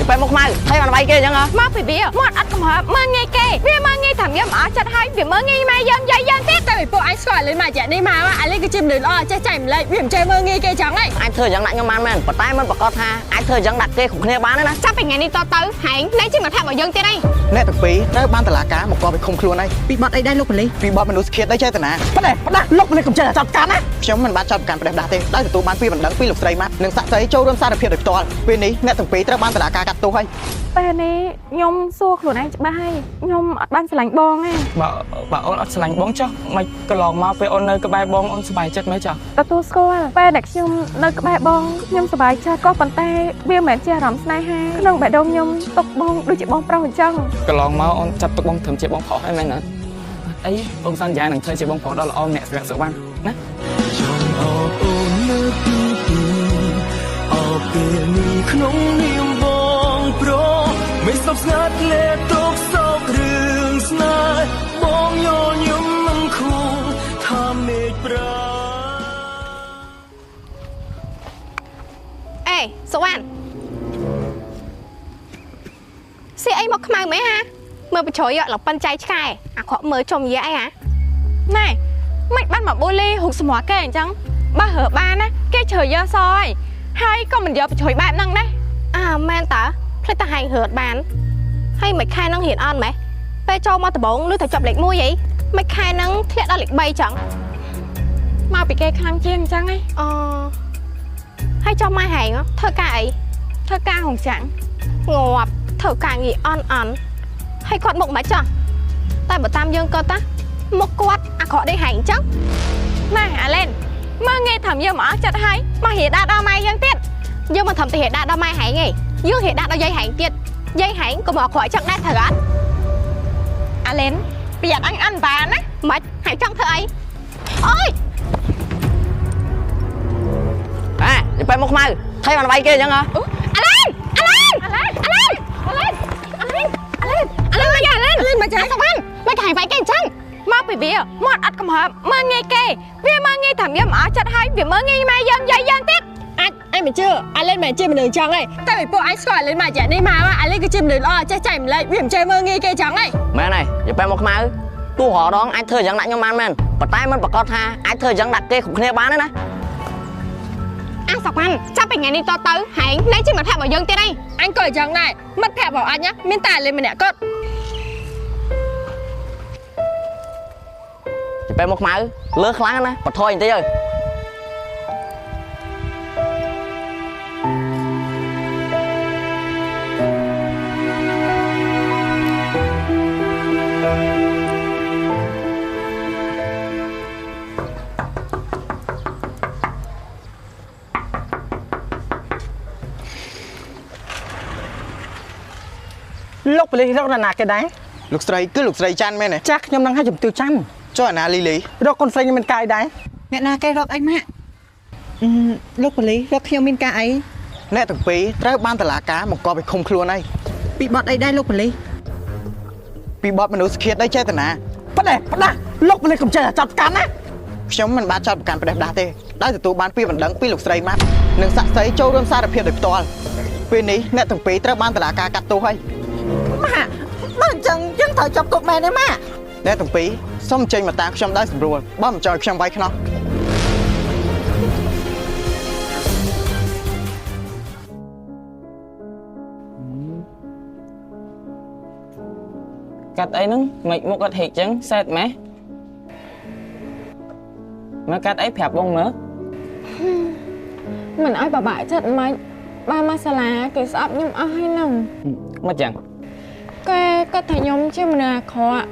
ไปมุกมาให้มันไปเกยยังเหรอมาไปเบี้ยมอดอัดกับหอบมาไงเกยเบี้ยมาไงถามยังอ๋อจัดให้เบี้ยมาไงมายังยังติดแต่ไปพวกไอ้สกอตเลยมาจากนี่มาว่าอะไรก็จิ้มหรืออ๋อใจใจมันเลยเบี้ยใจมาไงเกยจังเลยไอ้เธอยังหนักยังมันปะใต้มันปะกอทาไอ้เธอยังหนักเกยของเนี่ยบ้านนะจะเป็นไงนี่ต่อเติร์หายในจิ้มมาแทบเอายังติดได้เนี่ยตะปีได้บ้านตลาดกาหมกกอไปคุมครัวในปีบอสได้ลูกไปเลยปีบอสมันรู้สเกียดได้ใช่แต่นะปะเด็ลูกไปเลยกับเจ้าจัดการนะเชื่อมันบ้านจัดการประเดี๋ยวดาเต้ได้แต่ตัวบ้านปีมันดังปีหลุดใจมัดหนึ่งสะใจโจ้ร่วมซาดเพียรเด็กตัวปีนี้เนี่ยตะปีได้บ้านตลาดกากัดตัวให้ពេលនេះខ្ញុំសួរខ្លួនឯងច្បាស់ហើយខ្ញុំអត់បានស្រឡាញ់បងទេបើអូនអត់ស្រឡាញ់បងចុះមិនកន្លងមកពេលអូននៅក្បែរបងអូនសប្បាយចិត្តមែនចុះទទួលស្គាល់ពេលដែលខ្ញុំនៅក្បែរបងខ្ញុំសប្បាយចិត្តក៏ប៉ុន្តែវាមិនមែនជាអារម្មណ៍ស្នេហាក្នុងបេះដូងខ្ញុំទុកបងដូចជាបងប្រុសអញ្ចឹងកន្លងមកអូនចាប់ទុកបងត្រឹមជាបងប្រុសហើយមែនណាអីអូនសន្យានឹងធ្វើជាបងប្រុសដល់ល្អអ្នកស្រីសុវណ្ណណាចង់អរអូននៅពីអរពេលនេះក្នុងនាមបងប្រុសមិនស្ងប់ស្ងាត់លេទុកសោករឿងស្នេហ៍បងយល់ញឹមមិនខួរថាមេឃប្រាអេសុវណ្ណស៊ីអីមកខ្មៅមែនហាមើលបច្រយឡប៉ិនចៃឆ្កែអាក្រក់មើលចំយាអីហាណែមិនបានមកបូលីរូបសម្រស់គេអញ្ចឹងបើរើបានណាគេជ្រើយកសហើយក៏មិនយកបច្រយបែបហ្នឹងដែរមែនតើផ្លេចតែហែងរើបានហើយមិនខែហ្នឹងរៀនអត់ម៉េះពេលចូលមកដំបងលឺតែចប់លេខ1ហីមិនខែហ្នឹងធ្លាក់ដល់លេខ3ចឹងមកពីគេខ្លាំងជាងអញ្ចឹងហីហើយចុះមកហែងធ្វើការអីធ្វើការហងចាំងងាប់ធ្វើការងារអន់ហើយគាត់មុខមិនចោះតែបើតាមយើងគាត់តាមុខគាត់អាក្រក់ដូចហែងអញ្ចឹងណែអាឡែនមើលងាយតាមយើងមកអស់ចិត្តហើយមកហេដាដល់ម៉ែយើងទៀតយើងមិនធំទៅហេដាដល់ម៉ែហែងទេយើងហេដាដល់យាយហែងទៀតយាយហែងក៏មកអាក្រក់អញ្ចឹងដែរត្រូវអត់អាឡែនប្រយ័ត្នអញបានណាមិនហែងចង់ធ្វើអីអូយไปมุกมาให้มันไปเกยยังเหรอអាឡែនមកចាសុវណ្ណមកហែងវាយគេអញ្ចឹងមកពីវាមកអត់កំហើបមើលងាយគេវាមើលងាយតាមយើងមកអស់ចិត្តហើយវាមើលងាយម៉ែយើងយាយយើងទៀតអញមិនជឿអាឡែនមិនជាមនុស្សអញ្ចឹងទេតែពីពួកអញស្គាល់អាឡែនមកចានេះមកអាឡែនគឺជាមនុស្សល្អចេះចៃម្លេចវាមិនចេះមើលងាយគេអញ្ចឹងទេមែនហើយទៅមុកមកទូរដងអាចធ្វើយ៉ាងណាខ្ញុំបានមែនប៉ុន្តែមិនប្រកាសថាអាចធ្វើយ៉ាងដាក់គេគ្រប់គ្នាបានទេណាសុវណ្ណចាប់ពីថ្ងៃនេះតទៅហែងនៅជាមិត្តភក្តិរបស់យើងទៀតអីអញក៏អញ្ចឹងដែរមិត្តភក្តិរបស់អញមានតែអាឡែនម្នាក់គាត់ไปมุกมาเลิกครั้งนะปะทอยอย่างเดียวลูกไปเลยลูกนาแกได้ลูกใส่คือลูกใส่จันแม่เนี่ยจักยำนังให้จุ่มติวจันจ้านาลีลีรกคนใส่ยังเป็นกายได้เนี่ยนาแกรกไอ้แม่ลูกไปเลยรกเที่ยวมินกายเนี่ยตั้งปีเจ้าบ้านตลาดกาหมกกอไปคุมครัวในปีบอสได้ลูกไปเลยปีบอสมันรู้สเกียดได้ใช่แต่นะปะเด็ลูกไปเลยกับเจ้าจัดการนะเชื่อมันบ้านจัดการประเดี๋ยวดาเต้ได้แต่ตัวบ้านปีมันดังปีลูกใส่มัดหนึ่งสะใจโจ้ร่วมซาดเพียรเด็กตัวปีนี้เนี่ยตั้งปีเจ้าบ้านตลาดกากัดตัวให้บ้านจังยังถ่ายจับตัวแม่ได้แม่เนี่ยตั้งปีส้มเจงมาตาខ្ញុំได้สำรวจบ้านมันจอยខ្ញុំไว้ข้างนอกកាត់អីហ្នឹងមិនមុខអត់ហេកចឹងសែតម៉េះមកកាត់អីប្រាប់បងមើលមិនឲ្យបបាក់ចិត្តមិនបានមកសាលាគេស្អប់ខ្ញុំអស់ហើយហ្នឹងមកចឹងគេគាត់ថាខ្ញុំជាមនុស្សអាក្រក់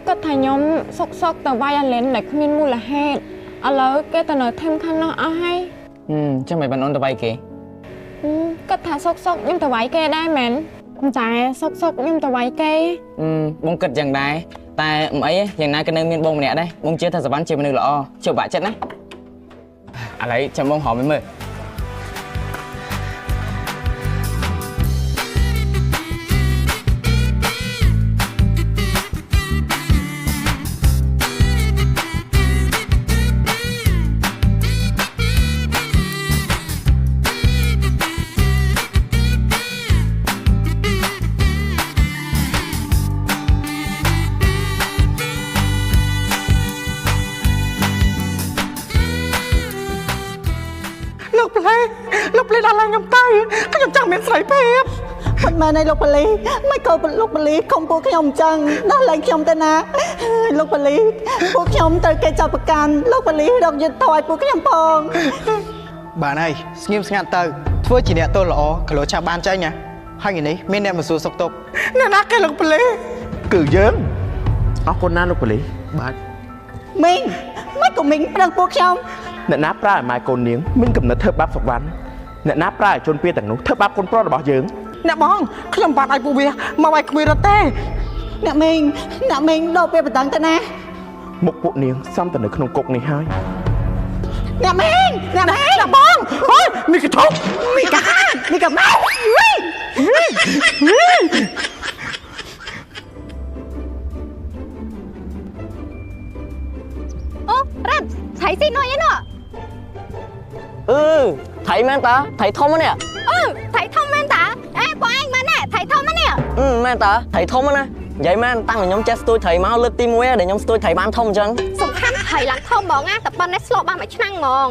គាត់ថាខ្ញុំសុកទៅវាយអាឡែនដែលគ្មានមូលហេតុឥឡូវគេទៅនៅថែមខាងនោះអស់ហើយចាំមិនបានអូនទៅវាយគេគាត់ថាសុកខ្ញុំទៅវាយគេដែរមែនតែសុកខ្ញុំទៅវាយគេបងគិតយ៉ាងដែរតែមិនអីយ៉ាងណាក៏នៅមានបងម្នាក់ដែរបងជឿថាសវណ្ណជាមនុស្សល្អជឿបាក់ចិត្តណាឥឡូវចាំបងហៅមើលអ ខ្ញុំចង់មានស្រីភាពមិនមែនឯលោកប៉ូលីមិនក៏លោកប៉ូលីខំពួកខ្ញុំចឹងដល់ឡើងខ្ញុំទៅណាលោកប៉ូលីពួកខ្ញុំត្រូវគេចាប់ប្រកាន់លោកប៉ូលីរកយុទ្ធថយពួកខ្ញុំផងបានហើយស្ងៀមស្ងាត់ទៅធ្វើជាអ្នកទល់ល្អក្លោចាប់បានចេញណាហើយថ្ងៃនេះមានអ្នកមកសួរសុខទុក្ខអ្នកណាគេលោកប៉ូលី គឺយើងអរគុណណាលោកប៉ូលីសបាទ មីងមិនក៏មីងប្រឹងពួកខ្ញុំ អ្នកណាប្រើឲ្យម៉ែកូននាងមានកំណត់ធ្វើបាបសុកវ៉ាន់អ្នកណាប្រើឲ្យជនពៀទាំងនោះធ្វើបាបកូនប្រុសរបស់យើង អ្នកបងខ្ញុំបាត់ឲ្យពួកវាមកឲ្យគ្មានរត់ទេអ្នកមីងដល់ពេលបដងទៅណា មុខពួកនាងសំទៅនៅក្នុងគុកនេះហើយ អ្នកមីងអ្នកបងអូយមីកធុកមីកាម៉ៅ អូរ៉ាត់ថៃស៊ីណុយឯណោះ ថៃមែនតាថៃធំហ្នឹង ថៃធំមែនតាអេបងឯងមែនថៃធំហ្នឹង មែនតាថៃធំណានិយាយមែនតាំងតែខ្ញុំចេះស្ទួយថៃមកលើកទី1ដែលខ្ញុំស្ទួយថៃបានធំអញ្ចឹង សំខាន់ថៃឡើងធំហ្មងតែប៉ុណ្ណេះស្លប់បានមួយឆ្នាំហ្មង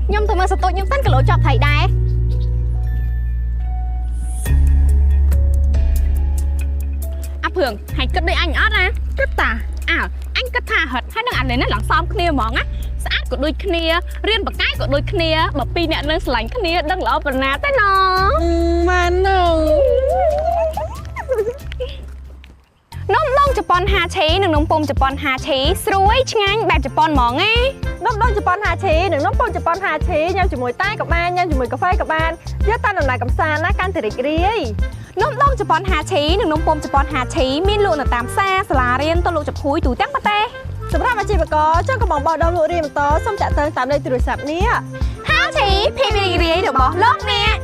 ខ្ញុំទៅមើលសតុចខ្ញុំសិនគីឡូចាប់ថៃដែរអាភឿងហើយគិតដូចអញអត់ណាគិតតាអញគិតថាហិតហើយនឹងអានេះឡើងសំគ្នាហ្មងណាស្អាតក៏ដូចគ្នារៀនបកាយក៏ដូចគ្នាបើពីរអ្នកនឹងស្រឡាញ់គ្នាដឹងល្អប៉ុណ្ណាទេណម៉ាណូនំដងជប៉ុន5ឆីនិងនំពុំជប៉ុន5ឆីស្រួយឆ្ងាញ់បែបជប៉ុនហ្មងណានំដងជប៉ុន5ឆីនិងនំពុំជប៉ុន5ឆីញ៉ាំជាមួយតែក៏បានញ៉ាំជាមួយកាហ្វេក៏បានយកតាមដំណើរកំសាន្តណាកាន់តែរីករាយនំដងជប៉ុន5ឆីនិងនំពុំជប៉ុន5ឆីមានលក់នៅតាមផ្សារសាលារៀនទៅលក់ចំហួយទូទាំងប្រទេសសម្រាប់អាជីវករចង់កំងបោះដងលក់រៀនបន្តសូមចាក់ទងតាមលេខទូរស័ព្ទនេះ5ឆីភាពរីករាយរបស់លោកអ្នក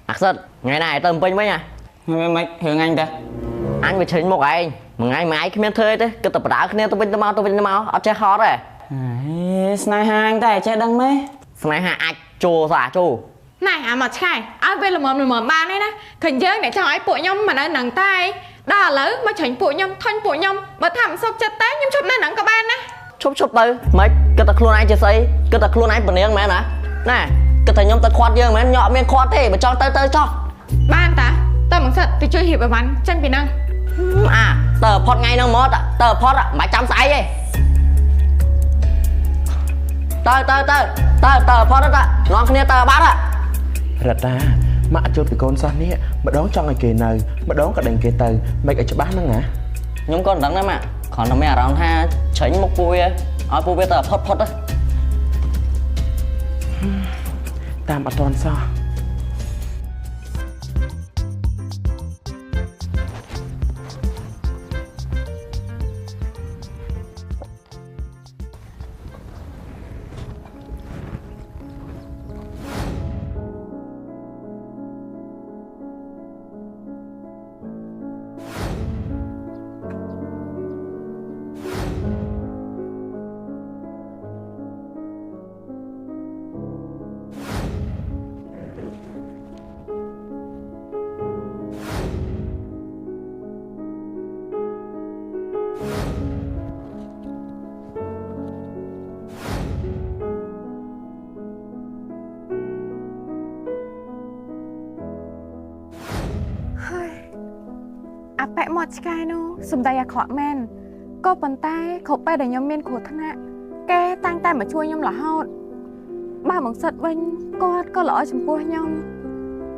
អាខ្សិតថ្ងៃណាឲ្យទៅពេញវិញហ៎ មិនរឿងអញតា អញវាឆេញមកឯងមួយថ្ងៃគ្មានធ្វើអីទេគិតតែបដើគ្នាទៅវិញទៅមកអត់ចេះហត់ទេ ស្នេហាអញតែចេះដឹងម៉េច ស្នេហាអាចចូលសាចូល ណែអាមកឆ្កែឲ្យពេលល្មមបានទេណាឃើញយើងអ្នកចង់ឲ្យពួកខ្ញុំមកនៅនឹងតែដល់ឥឡូវមកចាញ់ពួកខ្ញុំថញពួកខ្ញុំបើថាមិនសុខចិត្តតែខ្ញុំឈប់នៅនឹងក៏បានណា ឈប់ទៅមិនគិតតែខ្លួនឯងជាស្អីគិតតែខ្លួនឯងពនាងមែនណាណែគិតតែខ្ញុំទៅខាត់យើងមែនញ៉ក់មានខាត់ទេបើចង់ទៅចោះ បានតាតើមកសិតទៅជួយហៀបអីវ៉ាន់ចាញ់ពីហ្នឹង តើផុតថ្ងៃហ្នឹងមកតើផុតមិនចាំស្អីទេតើផុតនាំគ្នាតើបាត់ រតាម៉ាក់អត់យល់ពីកូនសិស្សនេះម្ដងចង់ឲ្យគេនៅម្ដងក៏ដេញគេទៅមិនឲ្យច្បាស់ហ្នឹងណា ខ្ញុំក៏មិនដឹងដែរម៉ាក់គ្រាន់តែមានអារម្មណ៍ថាច្រាញ់មុខពួកវាឲ្យពួកវាទៅផុតទៅ តាមអត់ទាន់សោះ អាប៉ែមកឆ្កែនោះសំដីអាក្រក់មែនក៏ប៉ុន្តែគ្រប់ពេលដែលខ្ញុំមានគ្រោះថ្នាក់គេតាំងតែមកជួយខ្ញុំរហូតបើមកសិតវិញគាត់ក៏ល្អចំពោះខ្ញុំ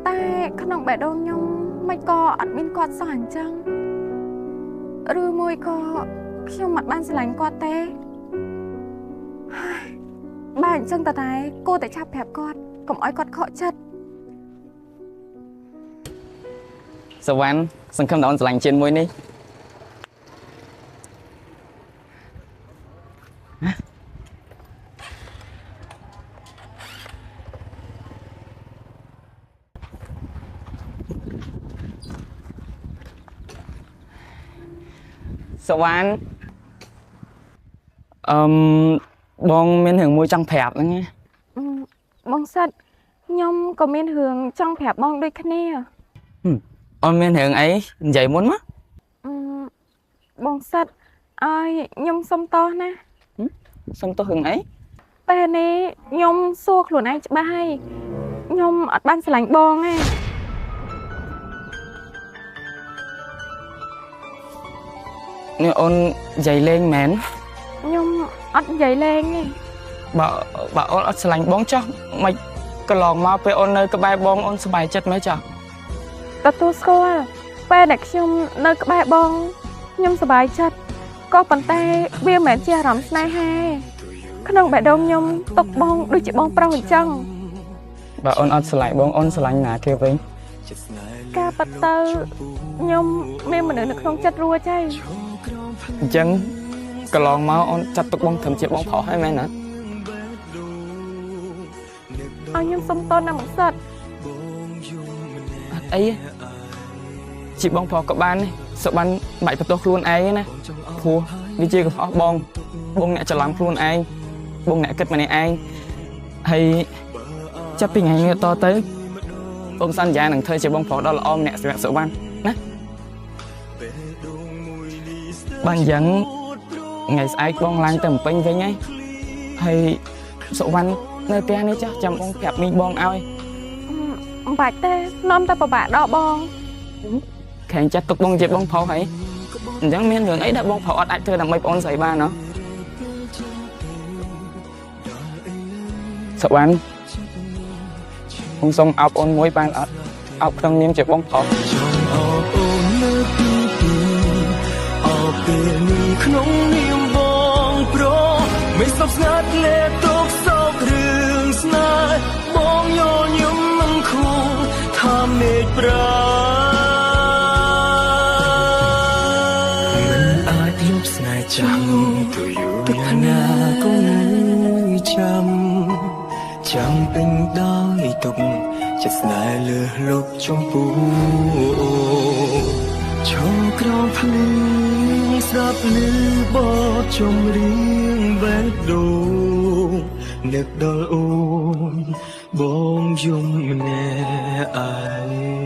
តែក្នុងបេះដូងខ្ញុំមិនក៏អត់មានគាត់សោះអញ្ចឹងឬមួយក៏ខ្ញុំមិនបានស្រឡាញ់គាត់ទេបើអញ្ចឹងតែគួរតែឆាប់ប្រាប់គាត់កុំឲ្យគាត់ខកចិត្ត សវណ្ណសង្ឃឹមថាអូនស្រឡាញ់ជានមួយនេះ សវណ្ណ ហេតុអីបានមកឆ្កែ សវណ្ណ ហ៎ សវណ្ណ ហេតុអីបានមកឆ្កែ សវណ្ណ ហ៎ សវណ្ណ ហេតុអីបានមកឆ្កែ សវណ្ណ ហេតុអីបានមកឆ្កែ សវណ្ណ បងមានរឿងមួយចង់ប្រាប់ហ្នឹងណា បងសិតខ្ញុំក៏មានរឿងចង់ប្រាប់បងដូចគ្នា អូនមានរឿងអីនិយាយមុនមក បងសិតឲ្យខ្ញុំសុំតោះណា សុំទោសរឿងអី ពេលនេះខ្ញុំសួរខ្លួនឯងច្បាស់ហើយខ្ញុំអត់បានស្រឡាញ់បងទេ នេះអូននិយាយលេងមែន ខ្ញុំអត់និយាយលេងទេ បើអូនអត់ស្រឡាញ់បងចុះមិនកន្លងមកពេលអូននៅក្បែរបងអូនសប្បាយចិត្តមែនចុះ ទទួលស្គាល់ពេលដែលខ្ញុំនៅក្បែរបងខ្ញុំសប្បាយចិត្តក៏ប៉ុន្តែវាមិនមែនជាអារម្មណ៍ស្នេហាទេក្នុងបេះដូងខ្ញុំទុកបងដូចជាបងប្រុសអញ្ចឹង បើអូនអត់ស្រឡាញ់បងអូនស្រឡាញ់ណាគេវិញ ការប៉ັດទៅខ្ញុំមានមនុស្សនៅក្នុងចិត្តរួចហើយ អញ្ចឹងកន្លងមកអូនចាត់ទុកបងត្រឹមជាបងប្រុសហើយមែនណា ឲ្យខ្ញុំសុំតន់ណាមកសិត អត់អីជាបងប្រុសក៏បានដែរសុខបានបាច់បន្ទោសខ្លួនឯងណាព្រោះវាជាកំហុសបងអ្នកច្រឡំខ្លួនឯងបងអ្នកគិតម្នាក់ឯងហើយចាប់ពីថ្ងៃនេះតទៅបងសន្យានឹងធ្វើជាបងប្រុសដ៏ល្អម្នាក់សម្រាប់សុខបានណាបានអញ្ចឹងថ្ងៃស្អែកបងឡើងទៅភ្នំពេញវិញហើយសុខបាននៅផ្ទះនេះចាស់ចាំបងប្រាប់មីងបងឲ្យ មិនបាច់ទេនាំតែពិបាកដល់បង ខែងចាត់ទុកបងជាបងប្រុសហើយអញ្ចឹងមានរឿងអីដែលបងប្រុសអត់អាចធ្វើដើម្បីបងស្រីបានណោះសុខបានខ្ញុំសូមអោបអូនមួយបានអត់អោបក្នុងនាមជាបងប្រុស ក្នុងនាមបងប្រុសមិនស្ងប់ស្ងាត់លេទុកសោករឿងស្នេហ៍បងយល់ញឹមមិនខួរថាមេឃប្រាមិនអាចលុបស្នេហ៍ចាំទៅយូរយ៉ាងណាក៏នៅចាំពេញដោយទុកចិត្តស្នេហ៍លើលុបចំពោះឈរក្រោមភ្លឺស្ដាប់ឮបទចម្រៀងបេះដូងនឹកដល់អូនបងយំម្នាក់ឯង